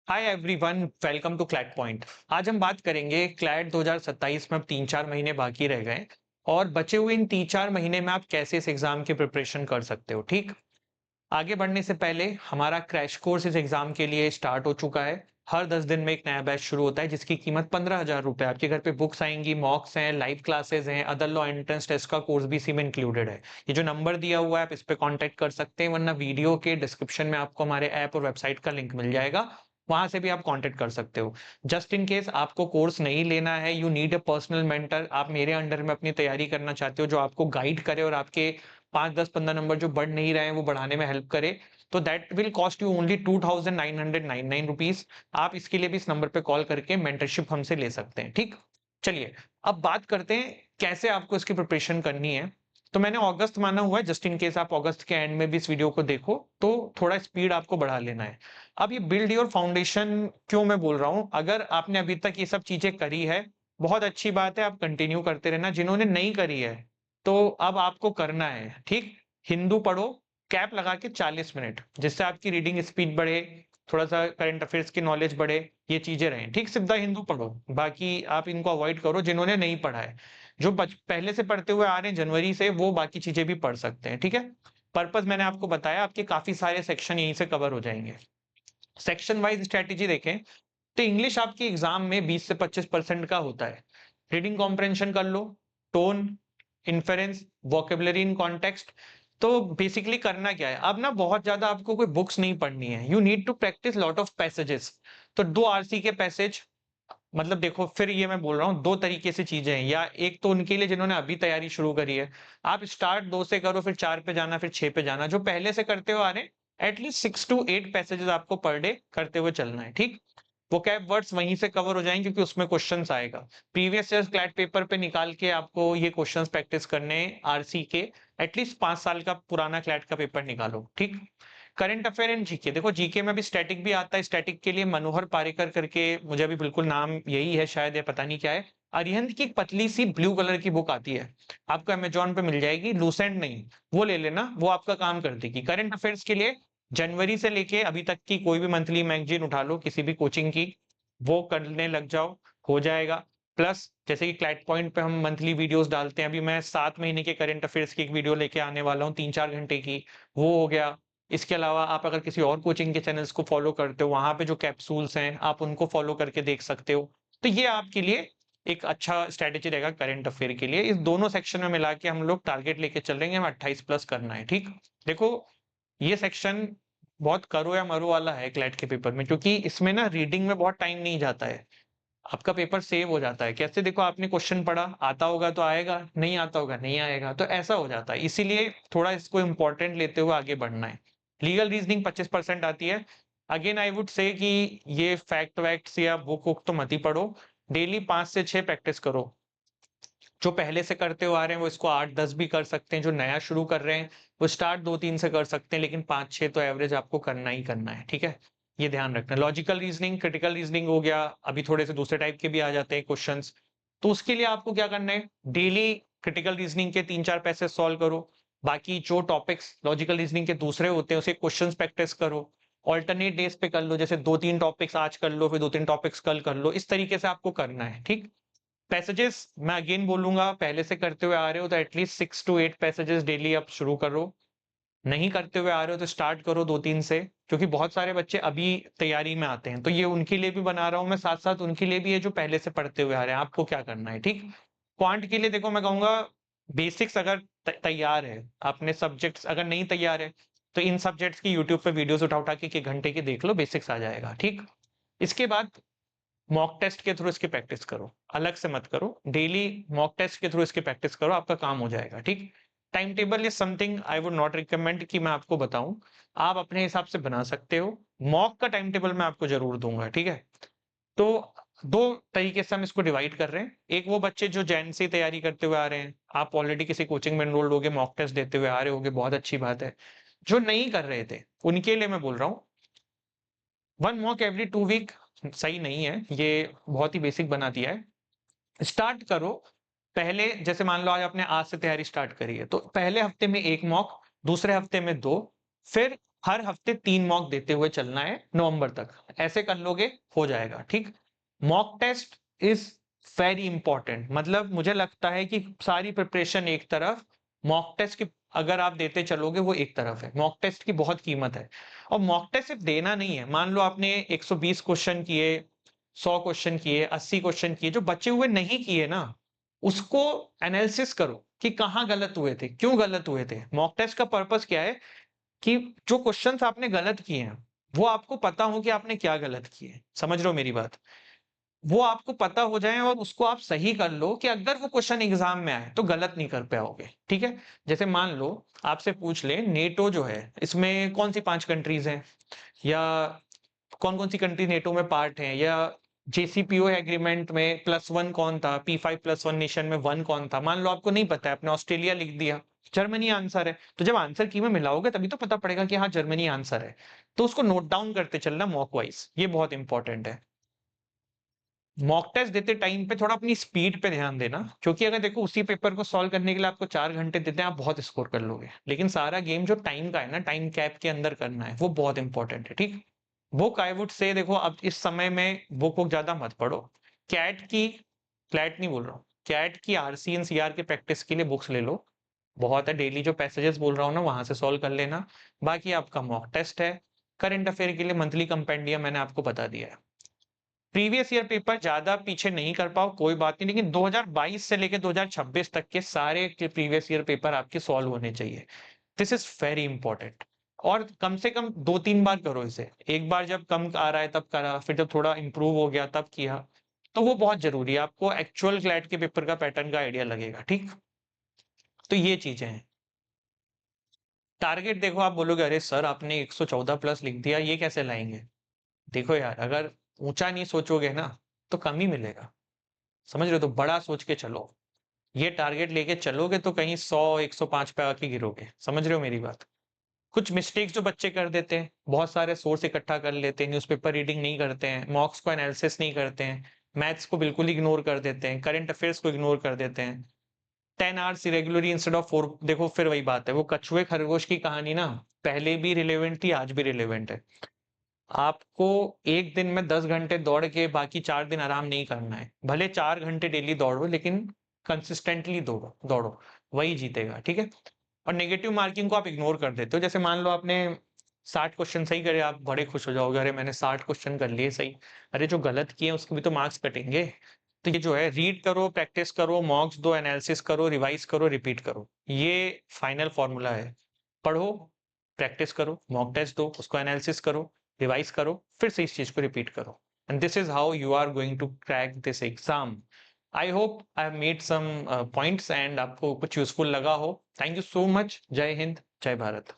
Hi everyone, welcome to CLAT point. आज हम बात करेंगे क्लैट 2027 में। अब 3-4 महीने बाकी रह गए और बचे हुए इन 3-4 महीने में आप कैसे इस एग्जाम की प्रिपरेशन कर सकते हो। ठीक, आगे बढ़ने से पहले हमारा क्रैश कोर्स इस एग्जाम के लिए स्टार्ट हो चुका है। हर 10 दिन में एक नया बैच शुरू होता है जिसकी कीमत 15,000 रुपए। आपके घर पे बुक्स आएंगी, मॉक्स हैं, लाइव क्लासेस हैं, अदर लॉ एंट्रेंस टेस्ट का कोर्स भी इसी में इंक्लूडेड है। ये जो नंबर दिया हुआ है आप इस पे कांटेक्ट कर सकते हैं, वरना वीडियो के डिस्क्रिप्शन में आपको हमारे ऐप और वेबसाइट का लिंक मिल जाएगा, वहां से भी आप कांटेक्ट कर सकते हो। जस्ट इन केस आपको कोर्स नहीं लेना है, you need a personal mentor, आप मेरे अंडर में अपनी तैयारी करना चाहते हो जो आपको गाइड करे और आपके 5, 10, 15 नंबर जो बढ़ नहीं रहे हैं वो बढ़ाने में हेल्प करे, तो that will cost you only 2,999 rupees. आप इसके लिए भी इस नंबर पे कॉल करके मेंटरशिप हमसे ले सकते हैं। ठीक, चलिए अब बात करते हैं कैसे आपको इसकी प्रिपरेशन करनी है। तो मैंने अगस्त माना हुआ है, जस्ट इन केस आप अगस्त के एंड में भी इस वीडियो को देखो तो थोड़ा स्पीड आपको बढ़ा लेना है। अब ये बिल्ड योर फाउंडेशन क्यों मैं बोल रहा हूं, अगर आपने अभी तक ये सब चीजें करी है बहुत अच्छी बात है, आप कंटिन्यू करते रहना। जिन्होंने नहीं करी है तो अब आपको करना है। ठीक, हिंदू पढ़ो कैप लगा के 40 मिनट, जिससे आपकी रीडिंग स्पीड बढ़े, थोड़ा सा करंट अफेयर्स की नॉलेज बढ़े, ये चीजें रहें। ठीक, सिद्धा हिंदू पढ़ो, बाकी आप इनको अवॉइड करो जिन्होंने नहीं पढ़ा है। जो पहले से पढ़ते हुए आ रहे हैं जनवरी से, वो बाकी चीजें भी पढ़ सकते हैं। ठीक है, पर्पस मैंने आपको बताया, आपके काफी सारे सेक्शन यहीं से कवर हो जाएंगे। सेक्शन वाइज स्ट्रेटेजी देखें तो इंग्लिश आपकी एग्जाम में 20 से 25% का होता है। रीडिंग कॉम्प्रेंशन कर लो, tone, inference, vocabulary in context. तो बेसिकली करना क्या है, अब ना बहुत ज्यादा आपको कोई बुक्स नहीं पढ़नी है, you need to practise lot of passages. तो 2 आरसी के पैसेज, मतलब देखो फिर ये मैं बोल रहा हूँ दो तरीके से चीजें हैं, या एक तो उनके लिए जिन्होंने अभी तैयारी शुरू करी है, आप स्टार्ट 2 से करो, फिर 4 पे जाना, फिर 6 पे जाना। जो पहले से करते हुए आ रहे हैं एटलीस्ट 6 to 8 पैसेजेस आपको पर डे करते हुए चलना है। ठीक, वोकैब वर्ड्स वहीं से कवर हो जाएंगे क्योंकि उसमें क्वेश्चंस आएगा। प्रीवियस ईयर क्लैट पेपर पे निकाल के आपको ये क्वेश्चंस प्रैक्टिस करने हैं आरसी के। एटलीस्ट 5 साल का पुराना क्लैट का पेपर निकालो। ठीक, करंट अफेयर एंड जीके देखो, जीके में भी स्टैटिक भी आता है। स्टैटिक के लिए मनोहर पारिकर करके, मुझे अभी बिल्कुल नाम यही है शायद, या पता नहीं क्या है, अरिहंत की एक पतली सी ब्लू कलर की बुक आती है, आपको अमेजोन पे मिल जाएगी, लूसेंट नहीं, वो ले लेना, वो आपका काम कर देगी। करंट अफेयर्स के लिए जनवरी से लेके अभी तक की कोई भी मंथली मैगजीन उठा लो किसी भी कोचिंग की, वो करने लग जाओ, हो जाएगा। प्लस जैसे कि क्लैट पॉइंट पे हम मंथली वीडियोस डालते हैं, अभी मैं 7 महीने के करंट अफेयर्स की एक वीडियो लेके आने वाला हूँ 3-4 घंटे की, वो हो गया। इसके अलावा आप अगर किसी और कोचिंग के चैनल्स को फॉलो करते हो, वहां पे जो कैप्सूल्स हैं आप उनको फॉलो करके देख सकते हो। तो ये आपके लिए एक अच्छा स्ट्रेटेजी रहेगा करंट अफेयर के लिए। इस दोनों सेक्शन में मिला के हम लोग टारगेट लेके चल रहे हैं, हमें 28 प्लस करना है। ठीक, देखो ये सेक्शन बहुत करो या मरो वाला है क्लैट के पेपर में, क्योंकि इसमें ना रीडिंग में बहुत टाइम नहीं जाता है, आपका पेपर सेव हो जाता है। कैसे, देखो आपने क्वेश्चन पढ़ा, आता होगा तो आएगा, नहीं आता होगा नहीं आएगा, तो ऐसा हो जाता है। इसीलिए थोड़ा इसको इंपॉर्टेंट लेते हुए आगे बढ़ना है। लीगल रीजनिंग 25% आती है। अगेन आई वुड से कि ये फैक्ट वैक्ट्स या बुक वुक तो मत ही पढ़ो, डेली 5 से 6 प्रैक्टिस करो। जो पहले से करते हुए आ रहे हैं वो इसको 8-10 भी कर सकते हैं, जो नया शुरू कर रहे हैं वो स्टार्ट 2-3 से कर सकते हैं, लेकिन 5-6 तो एवरेज आपको करना ही करना है। ठीक है, ये ध्यान रखना। लॉजिकल रीजनिंग, क्रिटिकल रीजनिंग हो गया, अभी थोड़े से दूसरे टाइप के भी आ जाते हैं क्वेश्चंस। तो उसके लिए आपको क्या करना है, डेली क्रिटिकल रीजनिंग के 3-4 पैसेज सॉल्व करो। बाकी जो टॉपिक्स लॉजिकल रीजनिंग के दूसरे होते हैं उसे क्वेश्चन प्रैक्टिस करो। ऑल्टरनेट डेज पे कर लो, जैसे 2-3 टॉपिक्स आज कर लो, फिर 2-3 टॉपिक्स कल कर लो, इस तरीके से आपको करना है। ठीक, पैसेजेस मैं अगेन बोलूंगा, पहले से करते हुए आ रहे हो तो एटलीस्ट 6 to 8 पैसेजेस डेली आप शुरू करो। नहीं करते हुए आ रहे हो तो स्टार्ट करो 2-3 से, क्योंकि बहुत सारे बच्चे अभी तैयारी में आते हैं, तो ये उनके लिए भी बना रहा हूं मैं, साथ साथ उनके लिए भी है जो पहले से पढ़ते हुए आ रहे हैं। आपको क्या करना है, ठीक, क्वांट के लिए देखो मैं कहूंगा बेसिक्स अगर तैयार है, अपने सब्जेक्ट्स अगर नहीं तैयार है तो इन सब्जेक्ट्स की यूट्यूब पे वीडियोस उठा उठा के 1 घंटे की देख लो, बेसिक्स आ जाएगा। ठीक, इसके बाद मॉक टेस्ट के थ्रू इसकी प्रैक्टिस करो, अलग से मत करो, डेली मॉक टेस्ट के थ्रू इसकी प्रैक्टिस करो, आपका काम हो जाएगा। ठीक, time table is something I would not recommend कि मैं आपको बताऊं, आप अपने हिसाब से बना सकते हो। मॉक का टाइम टेबल मैं आपको जरूर दूंगा। ठीक है, तो दो तरीके से हम इसको डिवाइड कर रहे हैं। एक वो बच्चे जो जैन से तैयारी करते हुए आ रहे हैं, आप ऑलरेडी किसी कोचिंग में एनरोल्ड होगे, मॉक टेस्ट देते हुए आ रहे होगे, बहुत अच्छी बात है। जो नहीं कर रहे थे उनके लिए मैं बोल रहा हूँ 1 मॉक एवरी 2 वीक सही नहीं है, ये बहुत ही बेसिक बना दिया है। स्टार्ट करो, पहले जैसे मान लो आज से तैयारी स्टार्ट करी है तो पहले हफ्ते में 1 मॉक, दूसरे हफ्ते में 2, फिर हर हफ्ते 3 मॉक देते हुए चलना है नवंबर तक। ऐसे कर लोगे हो जाएगा, ठीक। Mock test is very important, मतलब मुझे लगता है कि सारी प्रिपरेशन एक तरफ, मॉक टेस्ट की अगर आप देते चलोगे वो एक तरफ है। मॉक टेस्ट की बहुत कीमत है। और मॉक टेस्ट सिर्फ देना नहीं है, मान लो आपने 120 क्वेश्चन किए, 100 क्वेश्चन किए, 80 क्वेश्चन किए, जो बचे हुए नहीं किए ना, उसको एनालिसिस करो कि कहाँ गलत हुए थे, क्यों गलत हुए थे। मॉक टेस्ट का पर्पस क्या है कि जो क्वेश्चंस आपने गलत किए हैं, वो आपको पता हो कि आपने क्या गलत किए। समझ रहे हो मेरी बात? वो आपको पता हो जाए और उसको आप सही कर लो कि अगर वो क्वेश्चन एग्जाम में आए तो गलत नहीं कर पाओगे, ठीक है। जैसे मान लो आपसे पूछ ले नेटो जो है, इसमें कौन सी 5 कंट्रीज हैं, या कौन-कौन सी कंट्री नेटो में पार्ट है, या जेसीपीओ एग्रीमेंट में +1 कौन था, P5+1 नेशन में 1 कौन था। मान लो आपको नहीं पता है, आपने ऑस्ट्रेलिया लिख दिया, जर्मनी आंसर है। तो जब आंसर की में मिलाओगे तभी तो पता पड़ेगा कि हाँ जर्मनी आंसर है। तो उसको नोट डाउन करते चलना मॉक वाइज, ये बहुत इंपॉर्टेंट है। मॉक टेस्ट देते टाइम पे थोड़ा अपनी स्पीड पे ध्यान देना, क्योंकि अगर देखो उसी पेपर को सॉल्व करने के लिए आपको 4 घंटे देते हैं, आप बहुत स्कोर कर लोगे। लेकिन सारा गेम जो टाइम का है ना, टाइम कैप के अंदर करना है, वो बहुत इंपॉर्टेंट है, ठीक। बुक आई वुड से देखो अब इस समय में बुक वुक ज्यादा मत पढ़ो। कैट की, क्लैट नहीं बोल रहा हूँ, कैट की आरसी एंड सीआर के प्रैक्टिस के लिए बुक्स ले लो, बहुत है। डेली जो पैसेजेस बोल रहा हूँ ना, वहां से सॉल्व कर लेना। बाकी आपका मॉक टेस्ट है। करंट अफेयर के लिए मंथली कंपेंडियम मैंने आपको बता दिया है। प्रीवियस ईयर पेपर ज्यादा पीछे नहीं कर पाओ कोई बात नहीं, लेकिन 2022 से लेकर 2026 तक के सारे के प्रीवियस ईयर पेपर आपके सॉल्व होने चाहिए। This is very important. और कम से कम 2-3 बार करो इसे। एक बार जब कम आ रहा है तब करा, फिर जब थोड़ा इंप्रूव हो गया तब किया। तो वो बहुत जरूरी है, आपको एक्चुअल क्लैट के पेपर का पैटर्न का आइडिया लगेगा, ठीक। तो ये चीजें हैं। टारगेट देखो, आप बोलोगे अरे सर आपने 114 प्लस लिख दिया, ये कैसे लाएंगे। देखो यार, अगर ऊंचा नहीं सोचोगे ना तो कम ही मिलेगा। समझ रहे हो? तो बड़ा सोच के चलो। ये टारगेट लेके चलोगे तो कहीं 100-105 पे आके गिरोगे। समझ रहे हो मेरी बात? कुछ मिस्टेक्स जो बच्चे कर देते हैं, बहुत सारे सोर्स इकट्ठा कर लेते हैं, न्यूज़पेपर रीडिंग नहीं करते हैं, मॉक्स को एनालिसिस नहीं करते हैं, मैथ्स को बिल्कुल इग्नोर कर देते हैं, करंट अफेयर्स को इग्नोर कर देते हैं। 10 आवर्स इरेगुलरली इंस्टेड ऑफ 4। देखो फिर वही बात है, वो कछुए खरगोश की कहानी ना, पहले भी रिलेवेंट थी, आज भी रिलेवेंट है। आपको एक दिन में 10 घंटे दौड़ के बाकी 4 दिन आराम नहीं करना है। भले 4 घंटे डेली दौड़ो, लेकिन कंसिस्टेंटली दौड़ो दौड़ो, वही जीतेगा, ठीक है। और नेगेटिव मार्किंग को आप इग्नोर कर देते हो। जैसे मान लो आपने 60 क्वेश्चन सही करे, आप बड़े खुश हो जाओगे, अरे मैंने 60 क्वेश्चन कर लिए सही। अरे जो गलत किए उसके भी तो मार्क्स कटेंगे। तो ये जो है, रीड करो, प्रैक्टिस करो, मॉक्स दो, एनालिसिस करो, रिवाइज करो, रिपीट करो, ये फाइनल फॉर्मूला है। पढ़ो, प्रैक्टिस करो, मॉक टेस्ट दो, उसको एनालिसिस करो, रिवाइज करो, फिर से इस चीज को रिपीट करो। And this is how you are going to crack this exam. I hope I have made some points and आपको कुछ यूजफुल लगा हो। Thank you so much. जय हिंद, जय भारत।